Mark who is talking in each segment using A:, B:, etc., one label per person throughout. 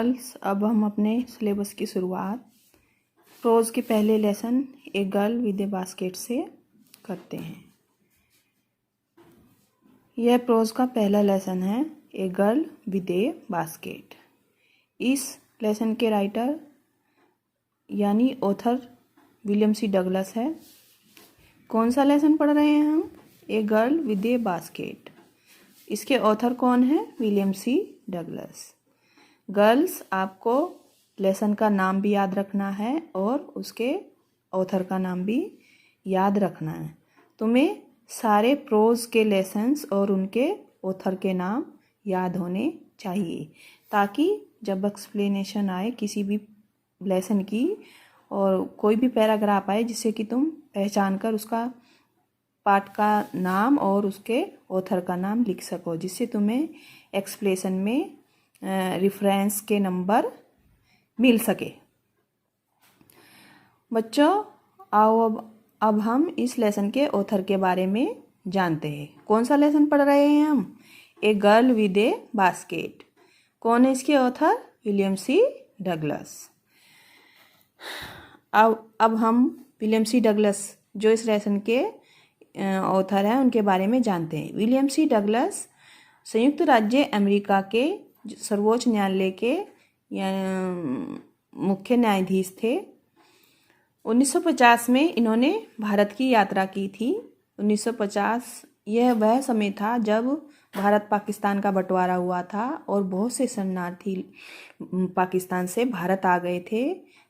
A: Girls, अब हम अपने सिलेबस की शुरुआत प्रोज के पहले lesson a girl with a basket से करते हैं। यह प्रोज का पहला लेसन है, a girl with a basket. इस लेसन के राइटर यानी ऑथर विलियम सी डगलस है। कौन सा लेसन पढ़ रहे हैं हम? A girl with a basket. इसके ऑथर कौन है? William C Douglas. गर्ल्स, आपको लेसन का नाम भी याद रखना है और उसके ऑथर का नाम भी याद रखना है। तुम्हें सारे प्रोज के लेसन्स और उनके ऑथर के नाम याद होने चाहिए, ताकि जब एक्सप्लेनेशन आए किसी भी लेसन की और कोई भी पैराग्राफ आए जिससे कि तुम पहचान कर उसका पार्ट का नाम और उसके ऑथर का नाम लिख सको, जिससे तुम्हें एक्सप्लेनेशन में रेफरेंस के नंबर मिल सके। बच्चों, आओ अब हम इस लेसन के ऑथर के बारे में जानते हैं। कौन सा लेसन पढ़ रहे हैं हम? A girl with a basket. कौन है इसके ऑथर? William C Douglas. अब हम विलियम सी डगलस, जो इस लेसन के ऑथर हैं, उनके बारे में जानते हैं। विलियम सी डगलस संयुक्त राज्य अमेरिका के सर्वोच्च न्यायालय के मुख्य न्यायाधीश थे। 1950 में इन्होंने भारत की यात्रा की थी। 1950 यह वह समय था जब भारत पाकिस्तान का बंटवारा हुआ था और बहुत से शरणार्थी पाकिस्तान से भारत आ गए थे,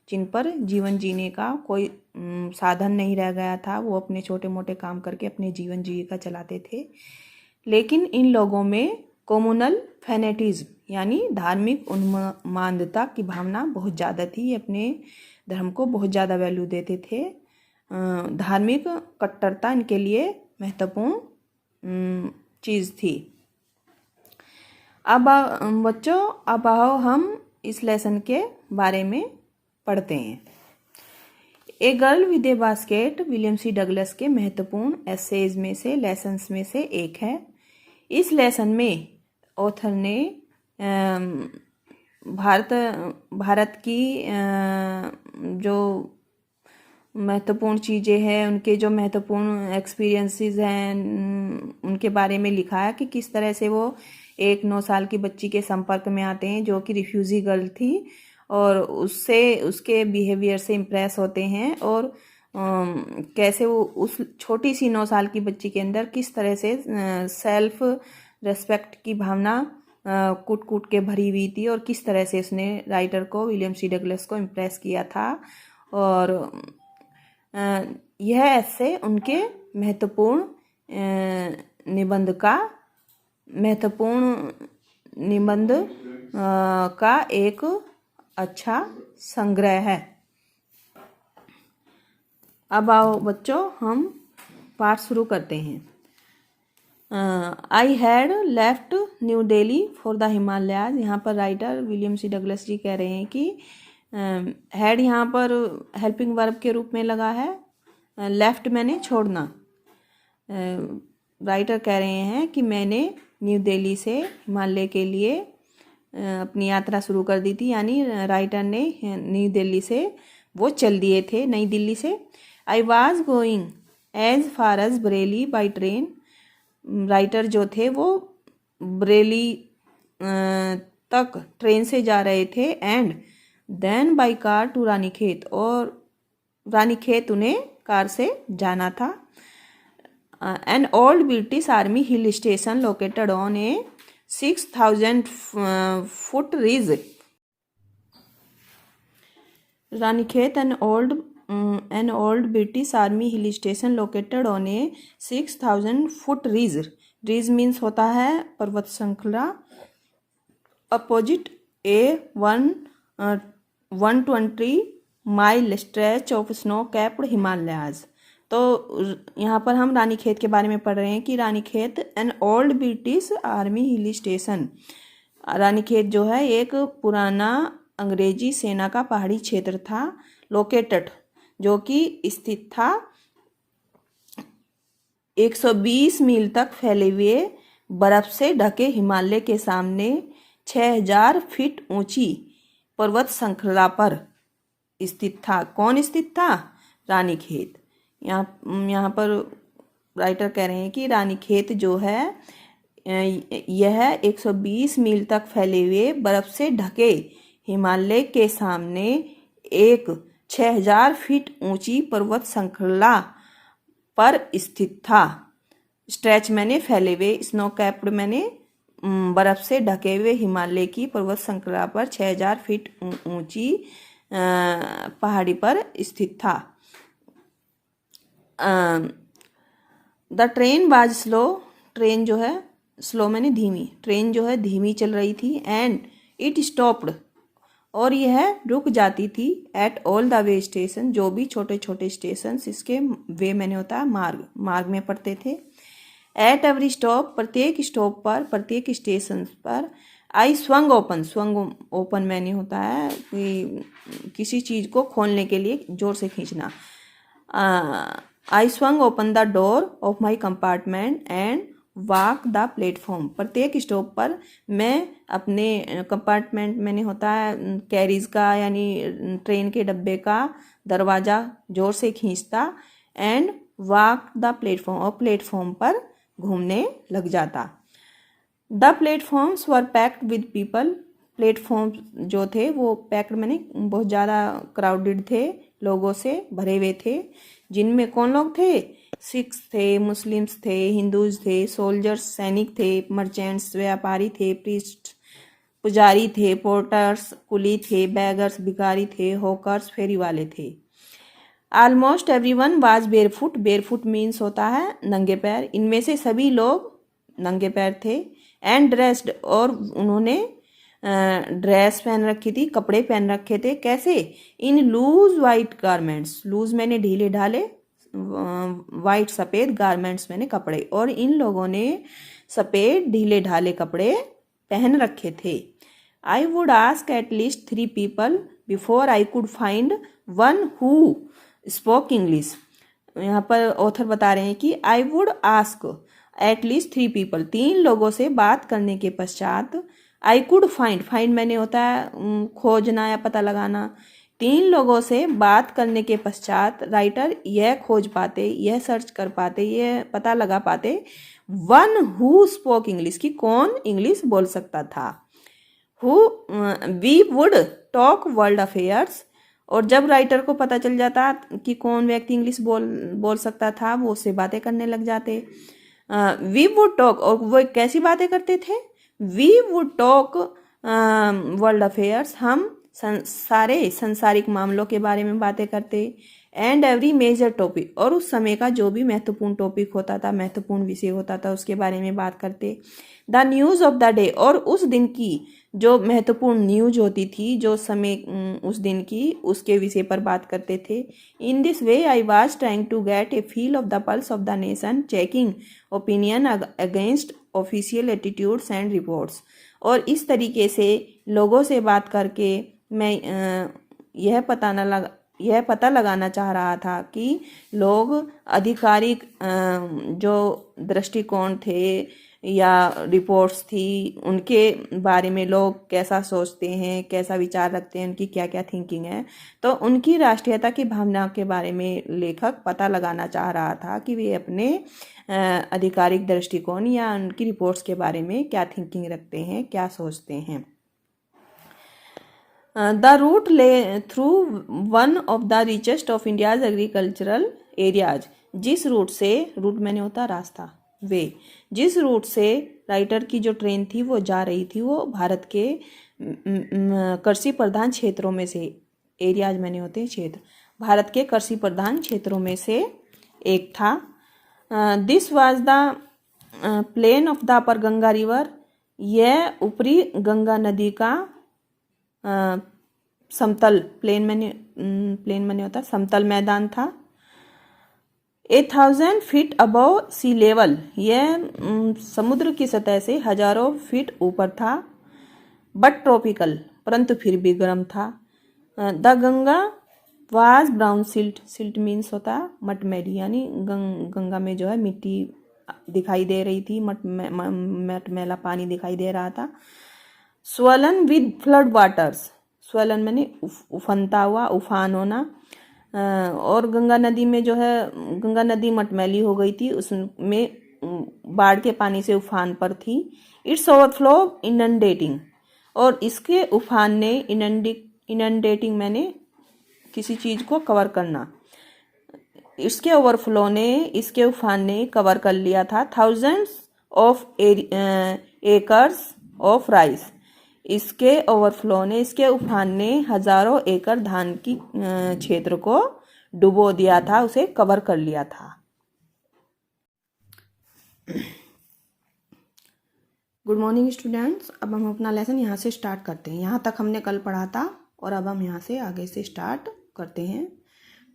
A: जिन पर जीवन जीने का कोई साधन नहीं रह गया था। वो अपने छोटे मोटे काम करके अपने जीवन जीविका चलाते थे। लेकिन इन लोगों में कम्युनल फैनेटिज्म यानी धार्मिक उन्मादता की भावना बहुत ज़्यादा थी। अपने धर्म को बहुत ज़्यादा वैल्यू देते थे। धार्मिक कट्टरता इनके लिए महत्वपूर्ण चीज़ थी। अब बच्चों, अब आओ हम इस लेसन के बारे में पढ़ते हैं। A girl with a basket William C Douglas के महत्वपूर्ण एसेज में से, लेसन्स में से एक है। इस लेसन में ऑथर ने भारत की जो महत्वपूर्ण चीज़ें हैं, उनके जो महत्वपूर्ण एक्सपीरियंसेस हैं, उनके बारे में लिखा है कि किस तरह से वो एक 9 साल की बच्ची के संपर्क में आते हैं जो कि रिफ्यूजी गर्ल थी, और उससे उसके बिहेवियर से इम्प्रेस होते हैं, और कैसे वो उस छोटी सी 9 साल की बच्ची के अंदर किस तरह से सेल्फ रेस्पेक्ट की भावना कूट कूट के भरी हुई थी, और किस तरह से उसने राइटर को, विलियम सी डगलस को इम्प्रेस किया था। और यह ऐसे उनके महत्वपूर्ण निबंध का एक अच्छा संग्रह है। अब आओ बच्चों, हम पाठ शुरू करते हैं। I had left new Delhi for the Himalayas. यहाँ पर राइटर विलियम सी डगलस जी कह रहे हैं कि हैड यहाँ पर हेल्पिंग वर्ब के रूप में लगा है। लेफ्ट मैंने छोड़ना। राइटर कह रहे हैं कि मैंने न्यू दिल्ली से हिमालय के लिए अपनी यात्रा शुरू कर दी थी, यानी राइटर ने न्यू दिल्ली से वो चल दिए थे, नई दिल्ली से। I was going as far as Bareilly by train. Writer जो थे वो बरेली तक ट्रेन से जा रहे थे। And then by car to Ranikhet, और रानीखेत उन्हें कार से जाना था। An old British army hill station located on a 6000 foot ridge. Ranikhet an old British Army hill station located on a 6000 foot ridge. Ridge means होता है पर्वत श्रृंखला। Opposite a 120 mile stretch of snow-capped Himalayas. तो यहाँ पर हम रानीखेत के बारे में पढ़ रहे हैं कि Ranikhet N old British army hill station. Ranikhet जो है एक पुराना अंग्रेजी सेना का पहाड़ी क्षेत्र था। लोकेटेड, जो कि स्थित था 120 मील तक फैले हुए बर्फ से ढके हिमालय के सामने 6000 फीट ऊंची पर्वत श्रृंखला पर स्थित था। कौन स्थित था? रानीखेत। यहाँ पर राइटर कह रहे हैं कि रानीखेत जो है यह 120 मील तक फैले हुए बर्फ से ढके हिमालय के सामने एक 6000 फीट ऊंची पर्वत श्रृंखला पर स्थित था। स्ट्रेच मैंने फैले हुए, स्नो कैप्ड मैंने बर्फ से ढके हुए हिमालय की पर्वत श्रृंखला पर 6000 फीट ऊंची पहाड़ी पर स्थित था। The train was slow, train जो है स्लो मैंने धीमी, ट्रेन जो है धीमी चल रही थी। एंड इट स्टॉप्ड, और यह रुक जाती थी। At all the way station, जो भी छोटे छोटे स्टेशन इसके वे मैंने होता है मार्ग, मार्ग में पड़ते थे। एट एवरी स्टॉप, प्रत्येक स्टॉप पर, प्रत्येक स्टेशन पर। आई स्वंग ओपन, स्वंग ओपन मैंने होता है कि किसी चीज़ को खोलने के लिए जोर से खींचना। I swung open the door of my compartment and walk the platform. प्रत्येक स्टॉप पर मैं अपने कंपार्टमेंट मैंने होता है कैरीज का यानी ट्रेन के डब्बे का दरवाज़ा जोर से खींचता। एंड वॉक द प्लेटफॉर्म, और प्लेटफॉर्म पर घूमने लग जाता। The platforms were packed with people, platform जो थे वो पैक्ड मैंने बहुत ज़्यादा क्राउडेड थे, लोगों से भरे हुए थे। जिनमें कौन लोग थे? सिख्स थे, मुस्लिम्स थे, हिंदूज थे, सोल्जर्स सैनिक थे, मर्चेंट्स व्यापारी थे, प्रीस्ट पुजारी थे, पोर्टर्स कुली थे, बैगर्स भिखारी थे, हॉकर्स फेरी वाले थे। Almost everyone was barefoot, barefoot means होता है नंगे पैर। इनमें से सभी लोग नंगे पैर थे। एंड ड्रेस्ड, और उन्होंने ड्रेस पहन रखी थी, कपड़े पहन रखे थे। कैसे? In loose white garments, loose मैंने ढीले ढाले, वाइट सफ़ेद, गारमेंट्स मैंने कपड़े, और इन लोगों ने सफ़ेद ढीले ढाले कपड़े पहन रखे थे। I would ask at least 3 people before I could find one who spoke English. यहाँ पर ऑथर बता रहे हैं कि I would ask at least 3 people, 3 लोगों से बात करने के पश्चात आई कुड फाइंड, फाइंड मैंने होता है खोजना या पता लगाना। 3 लोगों से बात करने के पश्चात राइटर यह खोज पाते, यह सर्च कर पाते, यह पता लगा पाते वन हु स्पोक इंग्लिश, की कौन इंग्लिश बोल सकता था। Who we would talk world affairs, और जब राइटर को पता चल जाता कि कौन व्यक्ति इंग्लिश बोल सकता था, वो उससे बातें करने लग जाते। वी वुड टॉक, और वो कैसी बातें करते थे? We would talk world affairs, हम सारे संसारिक मामलों के बारे में बातें करते। एंड एवरी मेजर टॉपिक, और उस समय का जो भी महत्वपूर्ण टॉपिक होता था, महत्वपूर्ण विषय होता था, उसके बारे में बात करते। The news of the day, और उस दिन की जो महत्वपूर्ण न्यूज होती थी, जो समय उस दिन की, उसके विषय पर बात करते थे। In this way I was trying to get a feel of the pulse of the nation, checking opinion against official attitudes and reports. और इस तरीके से लोगों से बात करके मैं यह पता लगाना चाह रहा था कि लोग आधिकारिक जो दृष्टिकोण थे या रिपोर्ट्स थी, उनके बारे में लोग कैसा सोचते हैं, कैसा विचार रखते हैं, उनकी क्या क्या थिंकिंग है। तो उनकी राष्ट्रीयता की भावना के बारे में लेखक पता लगाना चाह रहा था कि वे अपने आधिकारिक दृष्टिकोण या उनकी रिपोर्ट्स के बारे में क्या थिंकिंग रखते हैं, क्या सोचते हैं। द रूट ले through one of the richest of India's agricultural areas, जिस रूट से, रूट मैंने होता रास्ता, वे, जिस रूट से राइटर की जो ट्रेन थी वो जा रही थी, वो भारत के कृषि प्रधान क्षेत्रों में से, एरियाज मैंने होते हैं क्षेत्र, भारत के कृषि प्रधान क्षेत्रों में से एक था। This was the plain of the upper Ganga river, यह ऊपरी गंगा नदी का समतल, प्लेन मैंने होता समतल मैदान था। 1000 फीट अबव सी लेवल, यह समुद्र की सतह से हजारों फीट ऊपर था। बट ट्रॉपिकल, परंतु फिर भी गर्म था। The Ganga was brown silt, silt means होता मटमैली, यानी गंगा में जो है मिट्टी दिखाई दे रही थी, मटमैला पानी दिखाई दे रहा था। Swollen with flood waters, swollen मैंने उफनता हुआ, उफान होना। और गंगा नदी में जो है, गंगा नदी मटमैली हो गई थी, उसमें बाढ़ के पानी से उफान पर थी। इट्स ओवरफ्लो इनंडेटिंग, और इसके उफान ने इनंडेटिंग मैंने किसी चीज़ को कवर करना। इसके ओवरफ्लो ने, इसके उफान ने कवर कर लिया था thousands of acres of rice. इसके ओवरफ्लो ने, इसके उफान ने हजारों एकड़ धान की क्षेत्र को डुबो दिया था, उसे कवर कर लिया था। गुड मॉर्निंग स्टूडेंट्स, अब हम अपना लेसन यहाँ से स्टार्ट करते हैं। यहाँ तक हमने कल पढ़ा था और अब हम यहाँ से आगे से स्टार्ट करते हैं।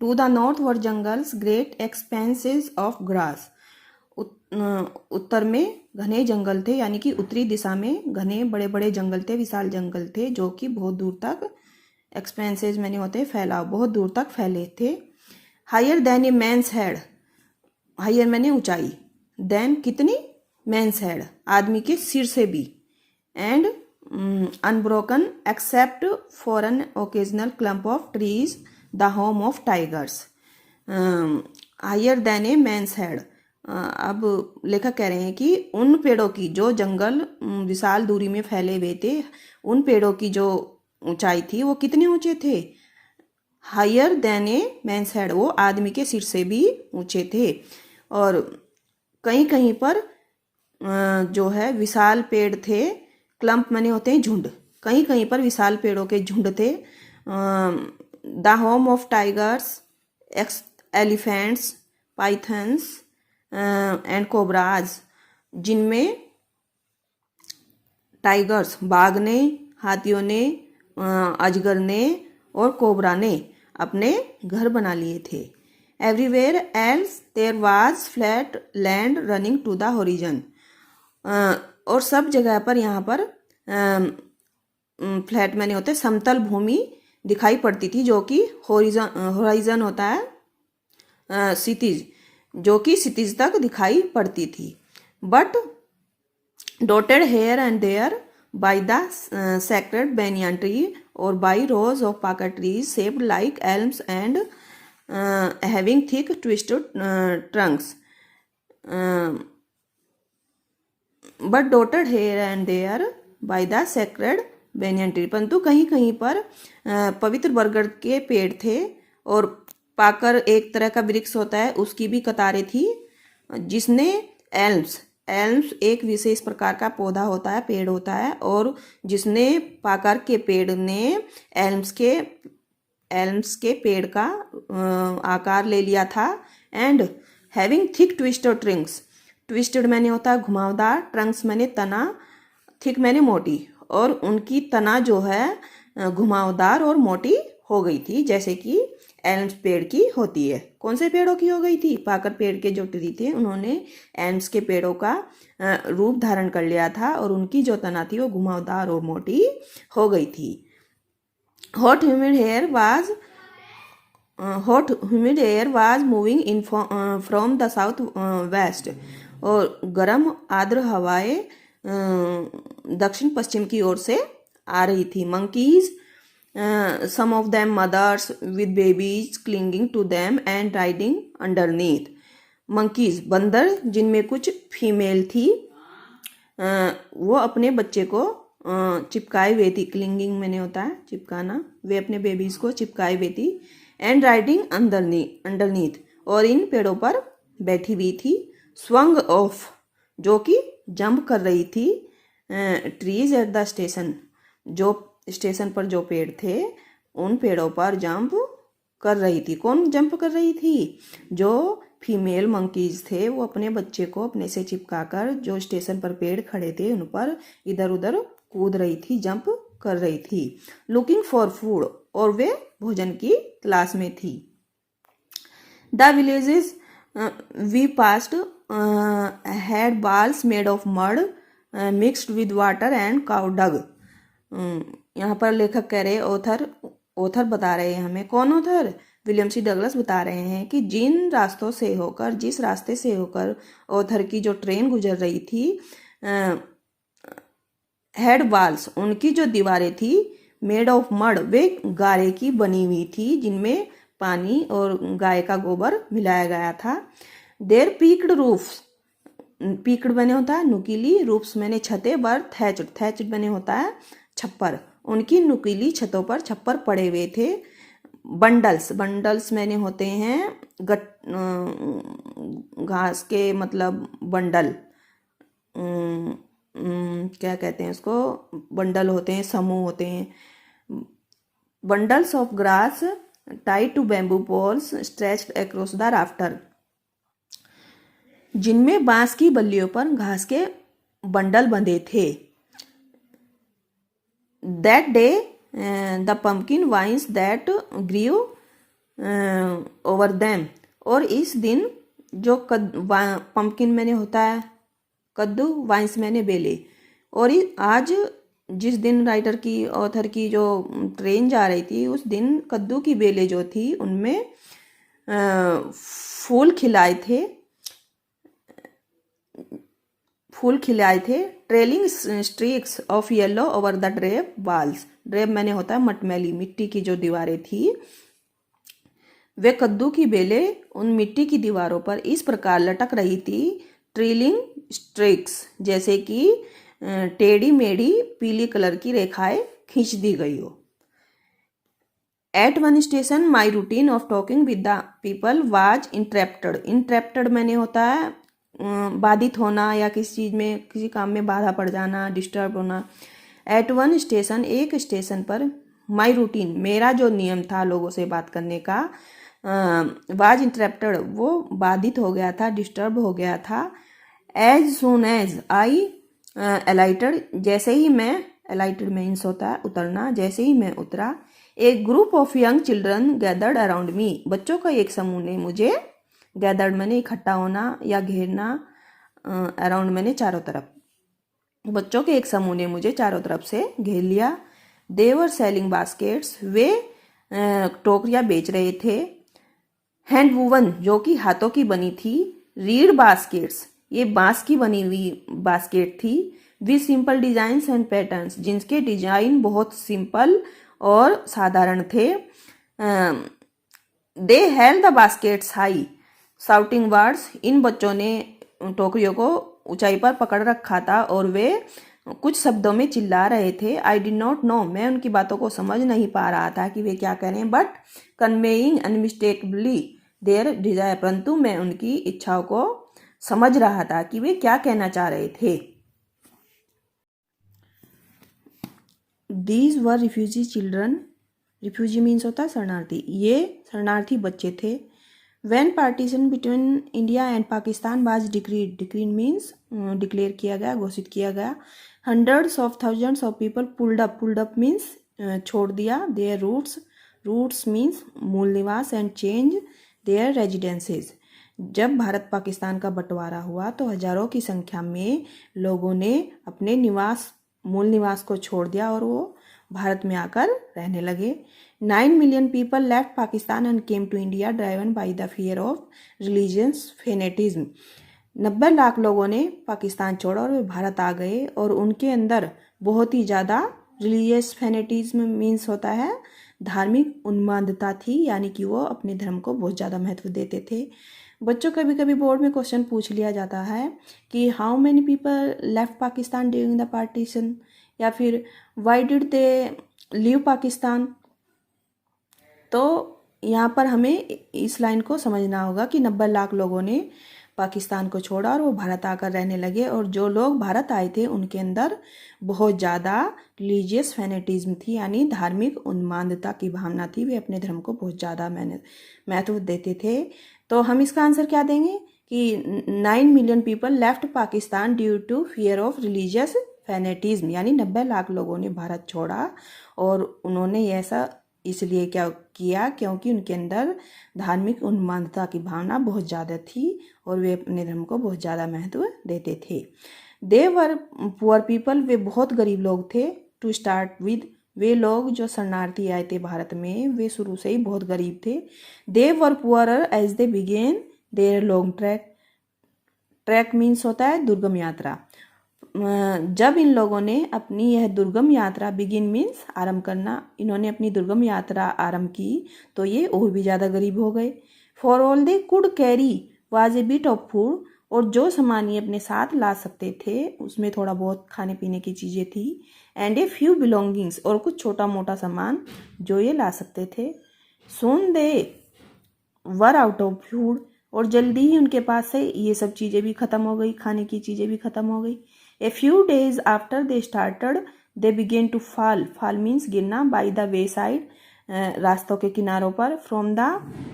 A: To the northward jungles great expanses of grass. उत्तर में घने जंगल थे, यानी कि उत्तरी दिशा में घने बड़े बड़े जंगल थे, विशाल जंगल थे, जो कि बहुत दूर तक, एक्सपेंसेस मैंने होते हैं फैलाव, बहुत दूर तक फैले थे। Higher than a man's head, higher means ऊंचाई, देन कितनी, मैंस हेड आदमी के सिर से भी, and unbroken except for an occasional clump of trees the home of tigers. Higher than a man's head, अब लेखक कह रहे हैं कि उन पेड़ों की, जो जंगल विशाल दूरी में फैले हुए थे, उन पेड़ों की जो ऊंचाई थी वो कितने ऊंचे थे, higher than a man's head, वो आदमी के सिर से भी ऊंचे थे। और कहीं कहीं पर जो है विशाल पेड़ थे, क्लम्प माने होते हैं झुंड, कहीं कहीं पर विशाल पेड़ों के झुंड थे। The home of tigers, elephants, pythons and cobras, जिनमें टाइगर्स बाघ ने, हाथियों ने, अजगर ने और कोबरा ने अपने घर बना लिए थे। Everywhere else there was flat land running to the horizon, और सब जगह पर यहाँ पर फ्लैट मैंने होते समतल भूमि दिखाई पड़ती थी, जो कि होराइजन होता है क्षितिज, जो कि क्षितिज तक दिखाई पड़ती थी। But dotted here and there by the sacred banyan tree or by rows of pakar trees shaped like elms and having thick twisted trunks. But dotted here and there by the sacred banyan tree, परंतु कहीं कहीं पर पवित्र बरगद के पेड़ थे, और पाकर एक तरह का वृक्ष होता है, उसकी भी कतारें थी, जिसने एल्म्स एक विशेष प्रकार का पौधा होता है, पेड़ होता है, और जिसने पाकर के पेड़ ने एल्म्स के पेड़ का आकार ले लिया था। And having thick twisted trunks, twisted मैंने होता है घुमावदार, ट्रंक्स मैंने तना, थिक मैंने मोटी, और उनकी तना जो है घुमावदार और मोटी हो गई थी, जैसे कि एल्म्स पेड़ की होती है। कौन से पेड़ों की हो गई थी, पाकर पेड़ के जो ट्री थे, उन्होंने एल्म्स के पेड़ों का रूप धारण कर लिया था, और उनकी जो तना थी वो घुमावदार और मोटी हो गई थी। Hot humid air was moving in from the south west, और गर्म आर्द्र हवाएं दक्षिण पश्चिम की ओर से आ रही थी। Monkeys, some of them mothers with babies clinging to them and riding underneath. Monkeys बंदर, जिनमें कुछ फीमेल थी, वो अपने बच्चे को चिपकाए हुए थी, क्लिंगिंग मैंने होता है चिपकाना, वे अपने बेबीज को चिपकाए हुए थी। एंड राइडिंग अंडरनीथ, और इन पेड़ों पर बैठी हुई थी। स्वंग ऑफ, जो कि जंप कर रही थी। ट्रीज एट द स्टेशन, जो स्टेशन पर जो पेड़ थे उन पेड़ों पर जंप कर रही थी। कौन जंप कर रही थी, जो फीमेल मंकीज थे, वो अपने बच्चे को अपने से चिपकाकर जो स्टेशन पर पेड़ खड़े थे उन पर इधर उधर कूद रही थी, जंप कर रही थी। लुकिंग फॉर फूड, और वे भोजन की तलाश में थी। The villages we passed had balls made of mud mixed with water and cow dung. यहाँ पर लेखक कह रहे, ऑथर बता रहे हैं हमें, कौन ऑथर, विलियम सी डगलस बता रहे हैं कि जिस रास्ते से होकर ऑथर की जो ट्रेन गुजर रही थी, हेड बाल्स, उनकी जो दीवारें थी, मेड ऑफ मड, वे गारे की बनी हुई थी जिनमें पानी और गाय का गोबर मिलाया गया था। देयर पीक्ड रूफ्स, पीक्ड बने होता है नुकीली, रूफ्स मैंने छतें, वर थैच्ड, थैच्ड बने होता है छप्पर, उनकी नुकीली छतों पर छप्पर पड़े हुए थे। बंडल्स, बंडल्स मैंने होते हैं घास के मतलब बंडल, क्या कहते हैं उसको, बंडल होते हैं, समूह होते हैं। Bundles of grass tied to bamboo poles stretched across the rafter, जिनमें बांस की बल्लियों पर घास के बंडल बंधे थे। That day the pumpkin vines that grew over them, और इस दिन जो पम्पकिन मैंने होता है कद्दू, वाइन्स मैंने बेले, और आज जिस दिन राइटर की ऑथर की जो ट्रेन जा रही थी उस दिन कद्दू की बेले जो थी उनमें फूल खिलाए थे, फूल खिलाए थे। Trailing streaks of yellow over the drab walls, drab means होता है मटमैली, मिट्टी की जो दीवारें थी, वे कद्दू की बेले उन मिट्टी की दीवारों पर इस प्रकार लटक रही थी, ट्रेलिंग स्ट्रीक्स, जैसे कि टेढ़ी मेढ़ी पीली कलर की रेखाएं खींच दी गई हो। At one station my routine of talking with the people was interrupted, interrupted means होता है बाधित होना या किसी चीज़ में, किसी काम में बाधा पड़ जाना, डिस्टर्ब होना। एट वन स्टेशन, एक स्टेशन पर, माई रूटीन, मेरा जो नियम था लोगों से बात करने का, वाज इंटरप्टेड, वो बाधित हो गया था, डिस्टर्ब हो गया था। एज सुन एज आई एलाइटेड, जैसे ही मैं, एलाइटेड मीन्स होता है उतरना, जैसे ही मैं उतरा, एक group of young children gathered around me, बच्चों का एक समूह ने मुझे, गैदर्ड मैंने इकट्ठा होना या घेरना, अराउंड मैंने चारों तरफ, बच्चों के एक समूह ने मुझे चारों तरफ से घेर लिया। देवर सेलिंग बास्केट्स, वे टोकरियाँ बेच रहे थे। हैंड वूवन, जो कि हाथों की बनी थी। रीड बास्केट्स, ये बांस की बनी हुई बास्केट थी। With simple designs and patterns, जिनके डिजाइन बहुत सिंपल और साधारण थे। They held the baskets high shouting words, इन बच्चों ने टोकरियों को ऊंचाई पर पकड़ रखा था और वे कुछ शब्दों में चिल्ला रहे थे। आई डिड नॉट नो, मैं उनकी बातों को समझ नहीं पा रहा था कि वे क्या कह रहे हैं, बट कन्वेइंग अनमिस्टेकेबली देयर डिजायर, परंतु मैं उनकी इच्छाओं को समझ रहा था कि वे क्या कहना चाह रहे थे। These were refugee children, refugee means होता है शरणार्थी, ये शरणार्थी बच्चे थे। When partition between India and Pakistan was decreed, decreed means declare किया गया, घोषित किया गया। Hundreds of thousands of people pulled up means छोड़ दिया, their roots means मूल निवास, and change their residences। जब भारत पाकिस्तान का बंटवारा हुआ तो हजारों की संख्या में लोगों ने अपने मूल निवास को छोड़ दिया और वो भारत में आकर रहने लगे। 9 million people left Pakistan and came to India driven by the fear of religious fanatism। 90 lakh लोगों ने पाकिस्तान छोड़ा और वे भारत आ गए और उनके अंदर बहुत ही ज़्यादा रिलीजियस फैनेटिज्म मीन्स होता है धार्मिक उन्मादता थी, यानी कि वो अपने धर्म को बहुत ज़्यादा महत्व देते थे। बच्चों कभी कभी बोर्ड में क्वेश्चन पूछ लिया जाता है कि how many people left Pakistan during the partition, या फिर why did they leave Pakistan. तो यहाँ पर हमें इस लाइन को समझना होगा कि 90 लाख लोगों ने पाकिस्तान को छोड़ा और वो भारत आकर रहने लगे, और जो लोग भारत आए थे उनके अंदर बहुत ज़्यादा रिलीजियस फैनेटिज्म थी, यानी धार्मिक उन्मादता की भावना थी, वे अपने धर्म को बहुत ज़्यादा महत्व देते थे। तो हम इसका आंसर क्या देंगे कि 9 million people left Pakistan due to fear of religious fanaticism, यानी 90 लाख लोगों ने भारत छोड़ा और उन्होंने ऐसा इसलिए क्या किया क्योंकि उनके अंदर धार्मिक उन्मादता की भावना बहुत ज़्यादा थी और वे अपने धर्म को बहुत ज़्यादा महत्व देते थे। दे वर पुअर पीपल, वे बहुत गरीब लोग थे। टू स्टार्ट विद, वे लोग जो शरणार्थी आए थे भारत में वे शुरू से ही बहुत गरीब थे। They were poorer as they began their long trek, trek means होता है दुर्गम यात्रा। जब इन लोगों ने अपनी यह दुर्गम यात्रा बिगिन मीन्स आरंभ करना, इन्होंने अपनी दुर्गम यात्रा आरंभ की तो ये और भी ज़्यादा गरीब हो गए। For all they could carry was a bit of food, और जो सामान ये अपने साथ ला सकते थे उसमें थोड़ा बहुत खाने पीने की चीज़ें थी। एंड ए फ्यू बिलोंगिंग्स, और कुछ छोटा मोटा सामान जो ये ला सकते थे। सून दे वर आउट ऑफ फूड, और जल्दी ही उनके पास से ये सब चीज़ें भी ख़त्म हो गई, खाने की चीज़ें भी ख़त्म हो गई। A few days after they started they began to fall, fall means गिरना, बाई द वे साइड, रास्तों के किनारों पर। फ्रॉम द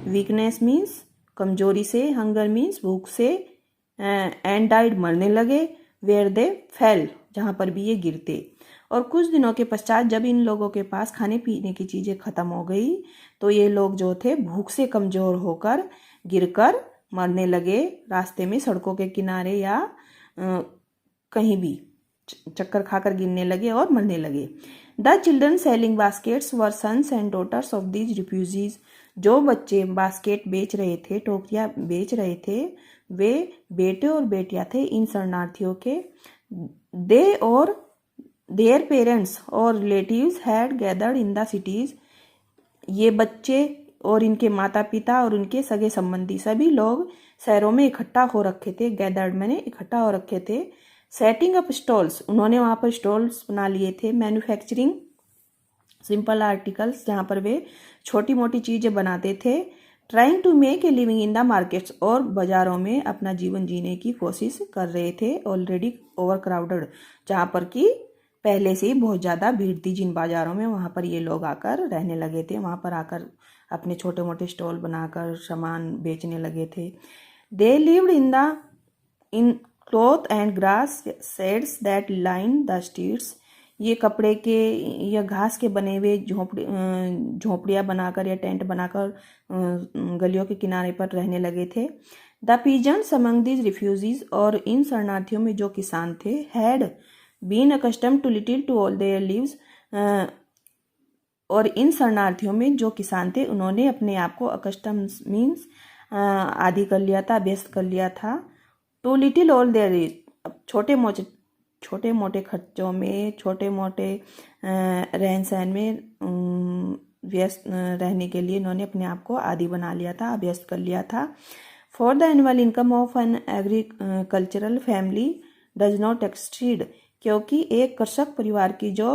A: वीकनेस मीन्स कमजोरी से, हंगर मीन्स भूख से, एंड डाइड मरने लगे, वेयर दे फेल, जहाँ पर भी ये गिरते। और कुछ दिनों के पश्चात जब इन लोगों के पास खाने पीने की चीज़ें ख़त्म हो गई तो ये लोग जो थे भूख से कमज़ोर होकर गिरकर मरने लगे, रास्ते में, सड़कों के किनारे या कहीं भी चक्कर खाकर गिरने लगे और मरने लगे। The children selling baskets were sons and daughters of these refugees, जो बच्चे बास्केट बेच रहे थे, टोकरियाँ बेच रहे थे, वे बेटे और बेटियाँ थे इन शरणार्थियों के। दे और देयर पेरेंट्स और relatives had gathered in the cities, ये बच्चे और इनके माता पिता और उनके सगे संबंधी सभी लोग शहरों में इकट्ठा हो रखे थे। गैदर्ड मैंने इकट्ठा हो रखे थे। सेटिंग अप स्टॉल्स, उन्होंने वहाँ पर स्टॉल्स बना लिए थे। मैन्युफैक्चरिंग सिंपल आर्टिकल्स, जहाँ पर वे छोटी मोटी चीज़ें बनाते थे। Trying to make a living in the markets, और बाज़ारों में अपना जीवन जीने की कोशिश कर रहे थे। ऑलरेडी ओवर क्राउडेड, जहाँ पर कि पहले से ही बहुत ज़्यादा भीड़ थी जिन बाज़ारों में, वहाँ पर ये लोग आकर रहने लगे थे, वहाँ पर आकर अपने छोटे मोटे स्टॉल बनाकर सामान बेचने लगे थे। They lived in cloth and grass shades that line the streets, ये कपड़े के या घास के बने हुए झोपड़ियाँ बनाकर या टेंट बनाकर गलियों के किनारे पर रहने लगे थे। The peasants among these refugees, और इन शरणार्थियों में जो किसान थे, had been accustomed to little to all their lives, और इन शरणार्थियों में जो किसान थे उन्होंने अपने आप को अकस्टम मीन्स आदि कर लिया था, अभ्यस्त कर लिया था। टू लिटिल ऑल देयर, छोटे मोटे खर्चों में, छोटे मोटे रहन सहन में व्यस्त रहने के लिए इन्होंने अपने आप को आदी बना लिया था, अभ्यस्त कर लिया था। For the annual income of an agricultural family does not exceed, क्योंकि एक कृषक परिवार की जो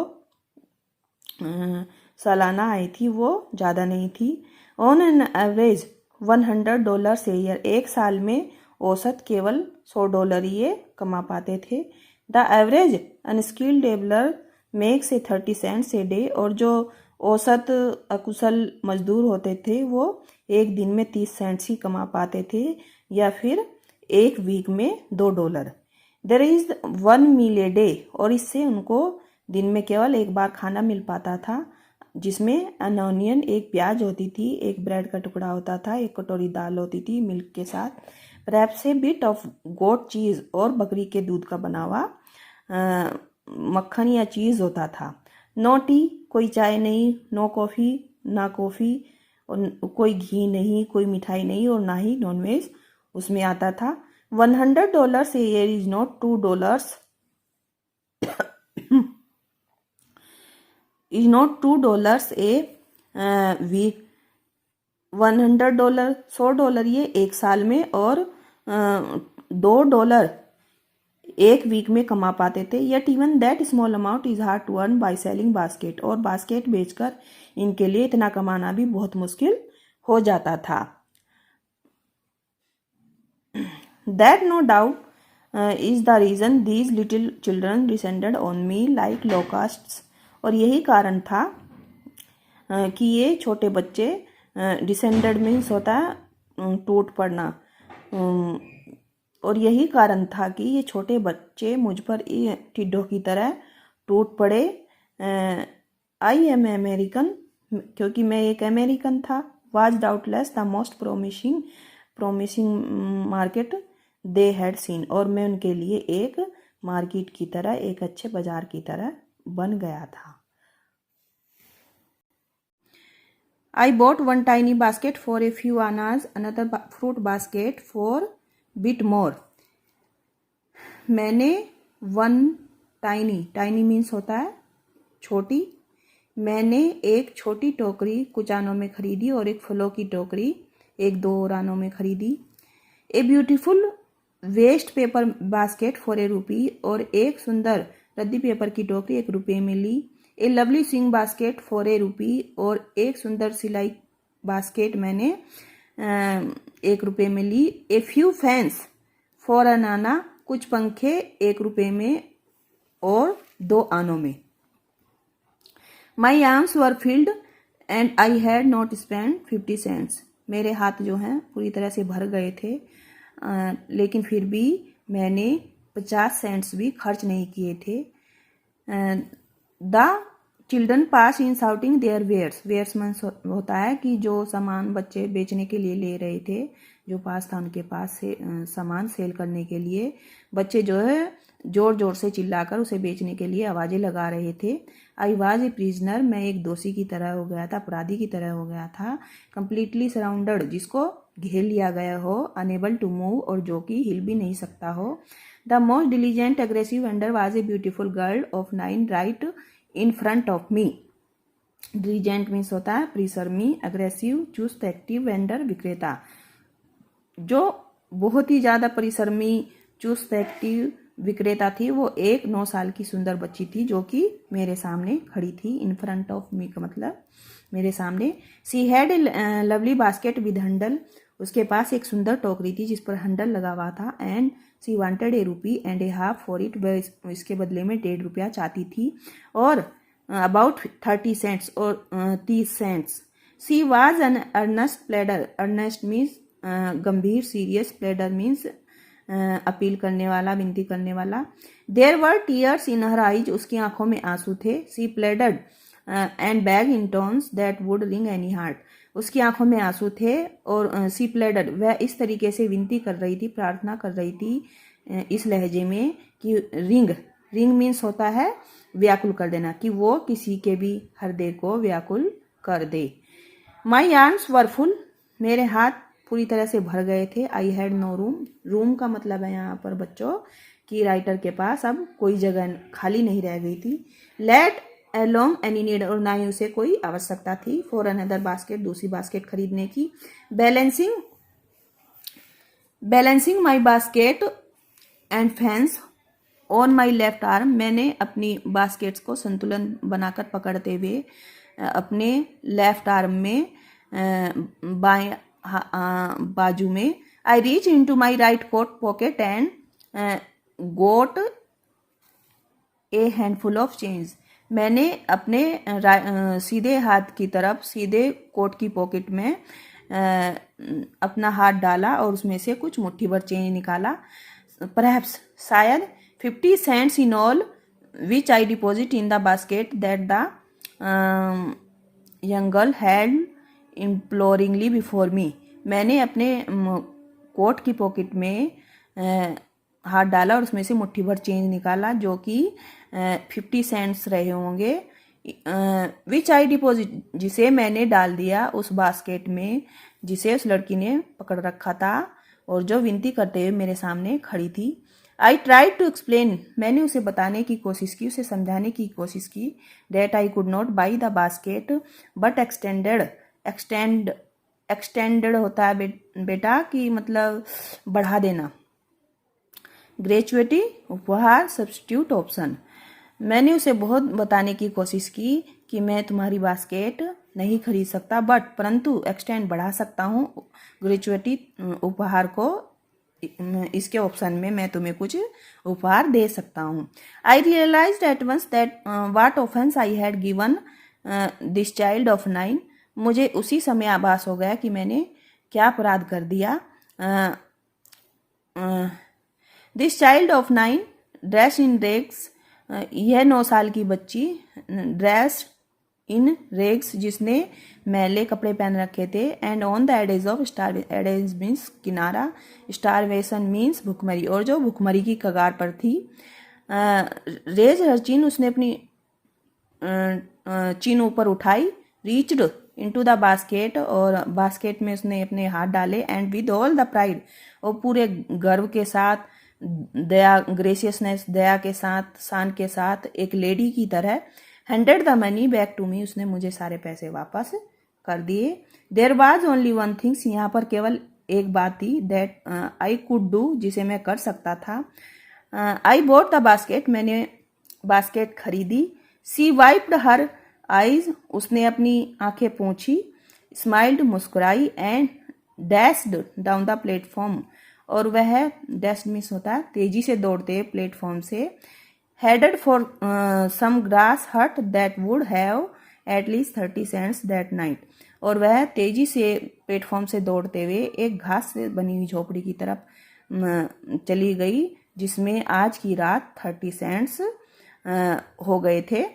A: सालाना आय थी वो ज़्यादा नहीं थी। On an average $100 a year, एक साल में औसत केवल $100 ये कमा पाते थे। The average unskilled labourer makes a 30 cents a day, और जो औसत अकुशल मजदूर होते थे वो एक दिन में 30 सेंट्स ही कमा पाते थे, या फिर एक वीक में $2। There is 1 meal a day, और इससे उनको दिन में केवल एक बार खाना मिल पाता था, जिसमें अनोनियन, एक प्याज होती थी, एक ब्रेड का टुकड़ा होता था, एक कटोरी दाल होती थी मिल्क के साथ, perhaps a bit of goat cheese, और बकरी के दूध का बना हुआ मक्खन या चीज़ होता था। नो टी, कोई चाय नहीं, नो कॉफ़ी, ना कॉफ़ी, और कोई घी नहीं, कोई मिठाई नहीं, और ना ही नॉनवेज उसमें आता था। $100 a year is not $2 is not $2 a week. $100 $100 ये एक साल में, और $2 एक वीक में कमा पाते थे। Yet even that small amount is hard to earn by selling basket, और बास्केट बेचकर इनके लिए इतना कमाना भी बहुत मुश्किल हो जाता था। That no doubt is the reason these little children descended on me like locusts, और यही कारण था कि ये छोटे बच्चे, डिसेंडेड मीन्स होता है टूट पड़ना, और यही कारण था कि ये छोटे बच्चे मुझ पर टिड्डों की तरह टूट पड़े। आई एम अमेरिकन, क्योंकि मैं एक अमेरिकन था। Was doubtless the most promising market they had seen, और मैं उनके लिए एक मार्केट की तरह, एक अच्छे बाजार की तरह बन गया था। I bought one tiny basket for a few annas, another fruit basket for bit more. मैंने वन टाइनी, टाइनी मीन्स होता है छोटी। मैंने एक छोटी टोकरी कुछ आनों में खरीदी और एक फलों की टोकरी एक 2 और आनों में खरीदी। A beautiful waste paper basket for a rupee, और एक सुंदर रद्दी पेपर की टोकरी 1 रुपये में ली। A lovely swing basket for a rupee, और एक सुंदर सिलाई बास्केट मैंने 1 रुपये में ली। A few fans for an anna, कुछ पंखे 1 रुपये में और 2 आनों में। My arms were filled and I had not spend 50 cents, मेरे हाथ जो हैं पूरी तरह से भर गए थे, लेकिन फिर भी मैंने 50 सेंट्स भी खर्च नहीं किए थे। The children pass in shouting their wares, wares means होता है कि जो सामान बच्चे बेचने के लिए ले रहे थे, जो पास था उनके पास से सामान सेल करने के लिए बच्चे जो है जोर जोर से चिल्लाकर उसे बेचने के लिए आवाज़ें लगा रहे थे। आई वाज ए प्रिजनर, मैं एक दोषी की तरह हो गया था, अपराधी की तरह हो गया था। कंप्लीटली सराउंडेड, जिसको घेर लिया गया हो। अनेबल टू मूव, और जो कि हिल भी नहीं सकता हो। The most diligent aggressive vendor was a beautiful girl of 9 right in front of me. Diligent means होता है परिश्रमी, अग्रेसिव चुस्त, एक्टिव, वेंडर विक्रेता। जो बहुत ही ज़्यादा परिश्रमी चुस्त एक्टिव विक्रेता थी, वो एक 9 साल की सुंदर बच्ची थी जो कि मेरे सामने खड़ी थी। इन फ्रंट ऑफ मी का मतलब मेरे सामने। She had a lovely basket with handle, उसके पास एक सुंदर टोकरी थी जिस पर हैंडल लगा हुआ था। And she wanted a rupee and a half for it, वह इसके बदले में 1.5 रुपया चाहती थी, और अबाउट 30 सेंट्स, और 30 cents. She was an earnest pleader, earnest means गंभीर, सीरियस, प्लेडर मीन्स अपील करने वाला, विनती करने वाला। There were tears in her eyes, उसकी आंखों में आंसू थे। She pleaded and begged in tones that would wring any heart, उसकी आंखों में आंसू थे, और सी प्लेडड, वह इस तरीके से विनती कर रही थी, प्रार्थना कर रही थी इस लहजे में कि रिंग, रिंग मीन्स होता है व्याकुल कर देना, कि वो किसी के भी हृदय को व्याकुल कर दे। माई आर्म्स वर फुल, मेरे हाथ पूरी तरह से भर गए थे। I had no room, room का मतलब है यहाँ पर बच्चों कि राइटर के पास अब कोई जगह खाली नहीं रह गई थी। लेट अलोंग एनी नीड, और ना ही उसे कोई आवश्यकता थी फॉर अनदर बास्केट, दूसरी बास्केट खरीदने की। Balancing my basket and fans on my left arm, मैंने अपनी बास्केट्स को संतुलन बनाकर पकड़ते हुए अपने लेफ्ट आर्म में बाएं बाजू में। I reach into my right coat pocket and got a handful of change, मैंने अपने सीधे हाथ की तरफ सीधे कोट की पॉकेट में अपना हाथ डाला और उसमें से कुछ मुट्ठी भर चेंज निकाला। परहैप्स, शायद 50 cents in all, which I deposit in the basket that the young girl had imploringly before me, मैंने अपने कोट की पॉकेट में हाथ डाला और उसमें से मुट्ठी भर चेंज निकाला जो कि 50 सेंट्स रहे होंगे। विच आई डिपॉजिट, जिसे मैंने डाल दिया उस बास्केट में जिसे उस लड़की ने पकड़ रखा था और जो विनती करते हुए मेरे सामने खड़ी थी। आई ट्राइड टू एक्सप्लेन, मैंने उसे बताने की कोशिश की, उसे समझाने की कोशिश की। That I could not by the basket but extended होता है बेटा कि मतलब बढ़ा देना। ग्रेचुइटी, उपहार, सब्स्टिट्यूट ऑप्शन, मैंने उसे बहुत बताने की कोशिश की कि मैं तुम्हारी बास्केट नहीं खरीद सकता बट परंतु एक्सटेंड बढ़ा सकता हूँ ग्रेचुइटी उपहार को, इसके ऑप्शन में मैं तुम्हें कुछ उपहार दे सकता हूँ। I realised at once that what offence I had given this child of 9, मुझे उसी समय आभास हो गया कि मैंने क्या अपराध कर दिया। This child of 9 dress in rags, यह 9 साल की बच्ची ड्रेस इन रेग्स जिसने मैले कपड़े पहन रखे थे। And on the edges of edges means किनारा, स्टारवेशन मीन्स भुखमरी, और जो भुखमरी की कगार पर थी। रेज हर चिन, उसने अपनी चिन ऊपर उठाई। रीच्ड इनटू द बास्केट, और बास्केट में उसने अपने हाथ डाले। And with all the pride, और पूरे गर्व के साथ दया, ग्रेसियसनेस, दया के साथ, शान के साथ, एक लेडी की तरह handed the money back to me, उसने मुझे सारे पैसे वापस कर दिए। There was only one things, यहाँ पर केवल एक बात थी, दैट आई कुड डू, जिसे मैं कर सकता था। आई बॉट द बास्केट, मैंने बास्केट खरीदी। सी वाइप्ड हर आईज, उसने अपनी आंखें पोंछी। स्माइल्ड, मुस्कुराई। And dashed down the platform, और वह, डैश मिस होता है तेजी से दौड़ते प्लेटफॉर्म से। Headed for some grass hut that would have at least 30 cents that night, और वह तेजी से प्लेटफॉर्म से दौड़ते हुए एक घास से बनी हुई झोपड़ी की तरफ चली गई, जिसमें आज की रात 30 सेंट्स हो गए थे।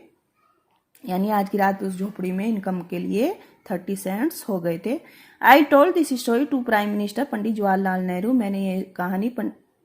A: यानी आज की रात उस झोपड़ी में इनकम के लिए 30 सेंट्स हो गए थे। I told this story to prime minister Pandit Jawaharlal Nehru, मैंने ये कहानी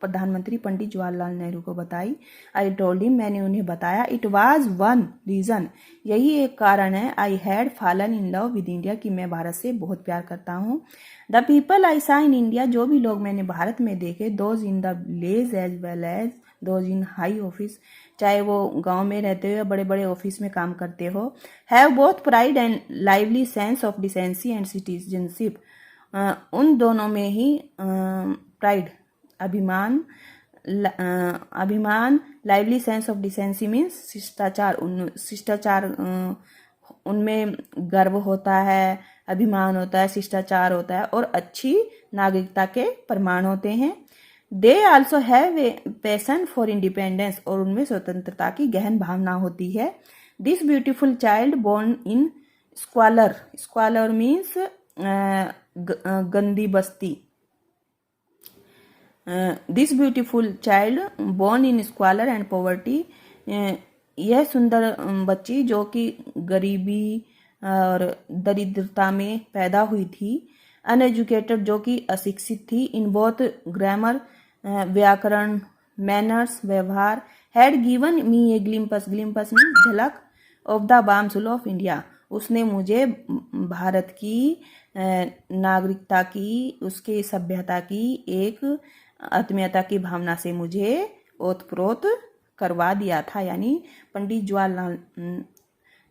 A: प्रधानमंत्री पंडित जवाहरलाल नेहरू को बताई। आई टोल्ड हिम, मैंने उन्हें बताया। इट वाज वन रीजन, यही एक कारण है। I had fallen in love with India, कि मैं भारत से बहुत प्यार करता हूँ। द पीपल आई सा इन इंडिया, जो भी लोग मैंने भारत में देखे, those in the village as well as those in high office, चाहे वो गांव में रहते हो बड़े बड़े ऑफिस में काम करते हो, have both pride and lively sense of decency and citizenship, उन दोनों में ही प्राइड, अभिमान, lively sense of decency means शिष्टाचार, शिष्टाचार उनमें गर्व होता है, अभिमान होता है, शिष्टाचार होता है, और अच्छी नागरिकता के प्रमाण होते हैं। They also have a passion for independence, और उनमें स्वतंत्रता की गहन भावना होती है। This beautiful child born in squalor, squalor means गंदी बस्ती। This beautiful child born in squalor and poverty, यह सुंदर बच्ची जो कि गरीबी और दरिद्रता में पैदा हुई थी। अनएजुकेटेड, जो कि अशिक्षित थी। इन बोथ ग्रामर, व्याकरण, मैनर्स, व्यवहार। Had given me a glimpse, glimpse में झलक, of the warm soul of India, उसने मुझे भारत की नागरिकता की, उसके सभ्यता की एक आत्मीयता की भावना से मुझे ओतप्रोत करवा दिया था। यानी पंडित जवाहरलाल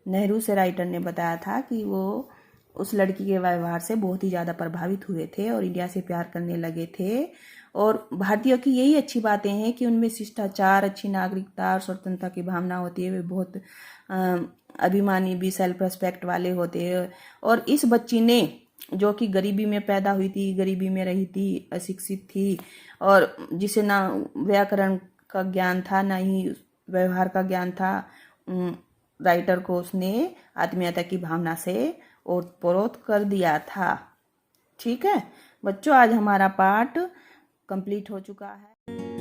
A: नेहरू से राइटर ने बताया था कि वो उस लड़की के व्यवहार से बहुत ही ज़्यादा प्रभावित हुए थे और इंडिया से प्यार करने लगे थे। और भारतीयों की यही अच्छी बातें हैं कि उनमें शिष्टाचार, अच्छी नागरिकता और स्वतंत्रता की भावना होती है। वे बहुत अभिमानी भी, सेल्फ रेस्पेक्ट वाले होते हैं। और इस बच्ची ने, जो कि गरीबी में पैदा हुई थी, गरीबी में रही थी, अशिक्षित थी, और जिसे ना व्याकरण का ज्ञान था ना ही व्यवहार का ज्ञान था, राइटर को उसने आत्मीयता की भावना से ओतप्रोत कर दिया था। ठीक है बच्चों, आज हमारा पाठ कंप्लीट हो चुका है।